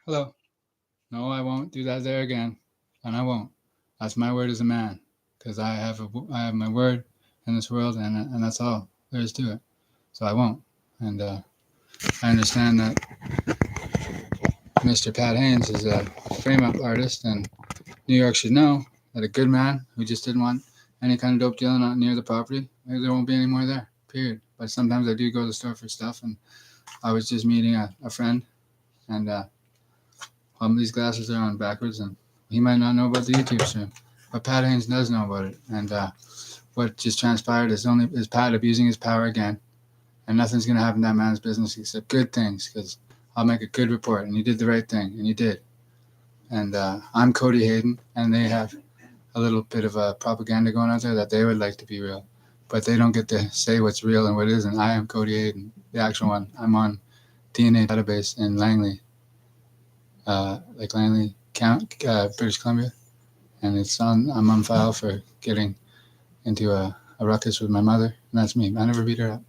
Hello. No, I won't do that there again, and I won't. That's my word as a man, because I have my word in this world, and that's all there is to it. So I won't. And I understand that Mr. Pat Haynes is a frame-up artist, and New York should know that a good man who just didn't want any kind of dope deal not near the property, maybe there won't be any more there. Period. But sometimes I do go to the store for stuff, and I was just meeting a friend, and these glasses are on backwards, and he might not know about the YouTube stream, but Pat Haynes does know about it. And what just transpired is Pat abusing his power again, and nothing's gonna happen to that man's business except good things, because I'll make a good report, and you did the right thing, and you did. And I'm Cody Hayden, and they have a little bit of a propaganda going out there that they would like to be real, but they don't get to say what's real and what isn't. I am Cody Hayden, the actual one. I'm on DNA database in Langley, Langley Count, British Columbia, and I'm on file for getting into a ruckus with my mother, and that's me. I never beat her up,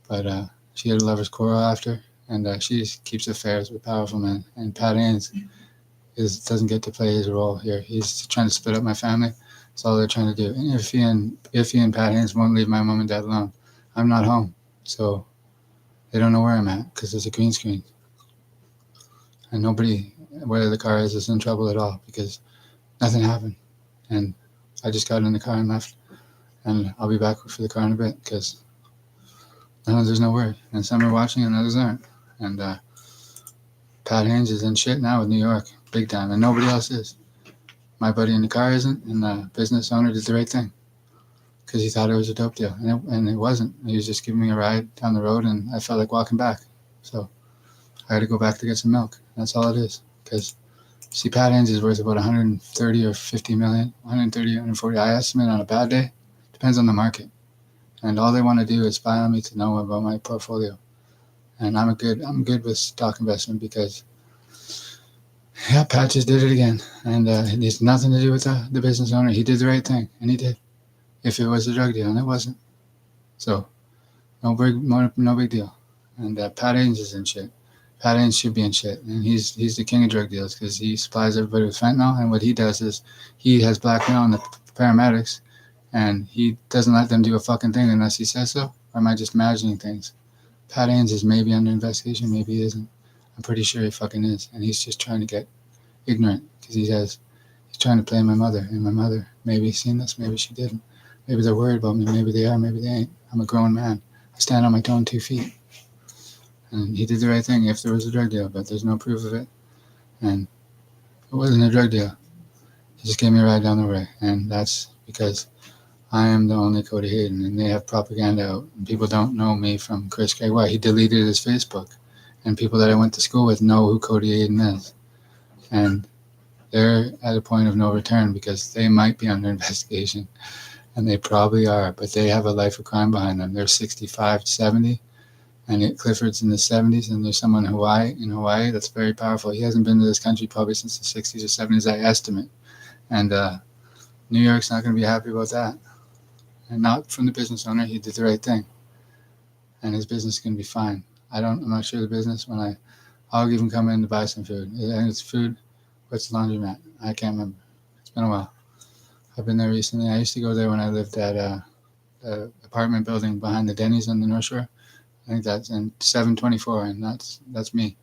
but she had a lover's quarrel after, and she keeps affairs with powerful men. And Pat Haynes doesn't get to play his role here. He's trying to split up my family. That's all they're trying to do. And if he and Pat Haynes won't leave my mom and dad alone, I'm not home, so they don't know where I'm at because there's a green screen, and nobody, whether the car is in trouble at all, because nothing happened. And I just got in the car and left, and I'll be back for the car in a bit because there's no word. And some are watching and others aren't. And Pat Haynes is in shit now with New York, big time, and nobody else is. My buddy in the car isn't, and the business owner did the right thing because he thought it was a dope deal, and it wasn't. He was just giving me a ride down the road, and I felt like walking back. So I had to go back to get some milk. That's all it is. Because, see, Pat Haynes is worth about 130 or 50 million, 130, 140. I estimate on a bad day. Depends on the market. And all they want to do is spy on me to know about my portfolio. And I'm good with stock investment because, yeah, Pat just did it again. And it has nothing to do with the business owner. He did the right thing, and he did. If it was a drug deal, and it wasn't. So, no big deal. And Pat Haynes is in shit. Pat Haynes should be in shit, and he's the king of drug deals because he supplies everybody with fentanyl, and what he does is he has blackmail on the paramedics, and he doesn't let them do a fucking thing unless he says so. Or am I just imagining things? Pat Haynes is maybe under investigation, maybe he isn't. I'm pretty sure he fucking is, and he's just trying to get ignorant because he's trying to play my mother, and my mother maybe seen this, maybe she didn't. Maybe they're worried about me, maybe they are, maybe they ain't. I'm a grown man. I stand on my own 2 feet. And he did the right thing if there was a drug deal, but there's no proof of it. And it wasn't a drug deal. He just gave me a ride down the way. And that's because I am the only Cody Hayden, and they have propaganda out. And people don't know me from Chris Craig. Why? He deleted his Facebook. And people that I went to school with know who Cody Hayden is. And they're at a point of no return because they might be under investigation. And they probably are, but they have a life of crime behind them. They're 65, 70. And Clifford's in the 70s, and there's someone in Hawaii that's very powerful. He hasn't been to this country probably since the 60s or 70s, I estimate. And New York's not going to be happy about that. And not from the business owner. He did the right thing. And his business is going to be fine. I'm not sure the business. I'll even come in to buy some food. I think it's food. What's the laundromat? I can't remember. It's been a while. I've been there recently. I used to go there when I lived at the apartment building behind the Denny's on the North Shore. I think that's in 724, and that's me.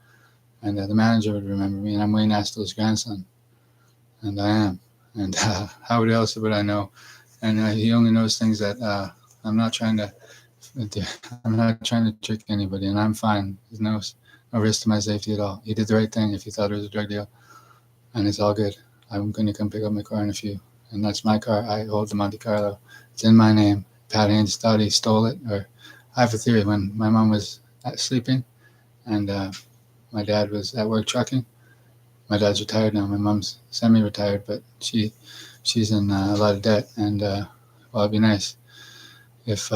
And the manager would remember me, and I'm Wayne Astel's grandson. And I am. And how else would I know? And he only knows things that I'm not trying to trick anybody, and I'm fine. There's no risk to my safety at all. He did the right thing if he thought it was a drug deal, and it's all good. I'm going to come pick up my car in a few, and that's my car. I hold the Monte Carlo. It's in my name. Pat Haynes thought he stole it, or I have a theory. When my mom was sleeping and my dad was at work trucking, my dad's retired now. My mom's semi-retired, but she's in a lot of debt. And, well, it'd be nice if,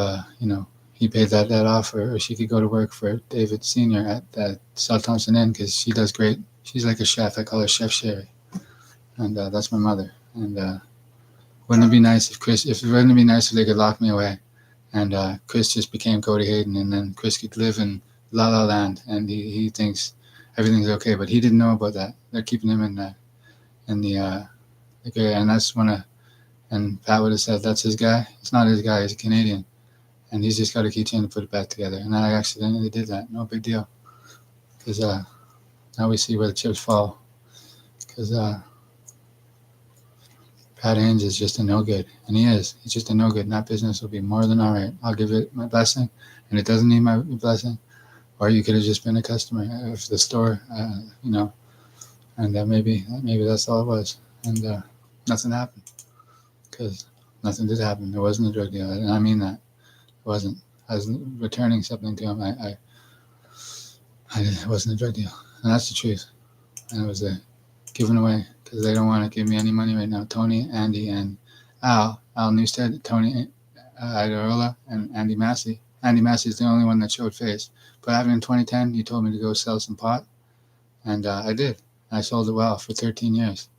he paid that debt off, or she could go to work for David Senior at that South Thompson Inn, because she does great. She's like a chef. I call her Chef Sherry, and that's my mother. And wouldn't it be nice if Chris? If it wouldn't it be nice if they could lock me away, and Chris just became Cody Hayden, and then Chris could live in La La Land, and he thinks everything's okay, but he didn't know about that. They're keeping him in the and that's when and Pat would have said, that's his guy. It's not his guy. He's a Canadian, and he's just got a keychain to put it back together. And I accidentally did that. No big deal, because now we see where the chips fall. Because Pat Haynes is just a no good, and he is. He's just a no good. And that business will be more than all right. I'll give it my blessing, and it doesn't need my blessing. Or you could have just been a customer of the store, and maybe that's all it was. And nothing happened, because nothing did happen. There wasn't a drug deal, and I mean that. It wasn't. I was returning something to him. It wasn't a drug deal, and that's the truth. And it was a given away, because they don't want to give me any money right now. Tony, Andy, and Al Newstead, Tony Idarola, and Andy Massey. Andy Massey is the only one that showed face. But in 2010, he told me to go sell some pot, and I did. I sold it well for 13 years.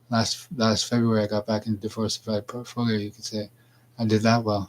Last February, I got back into diversified portfolio, you could say. I did that well.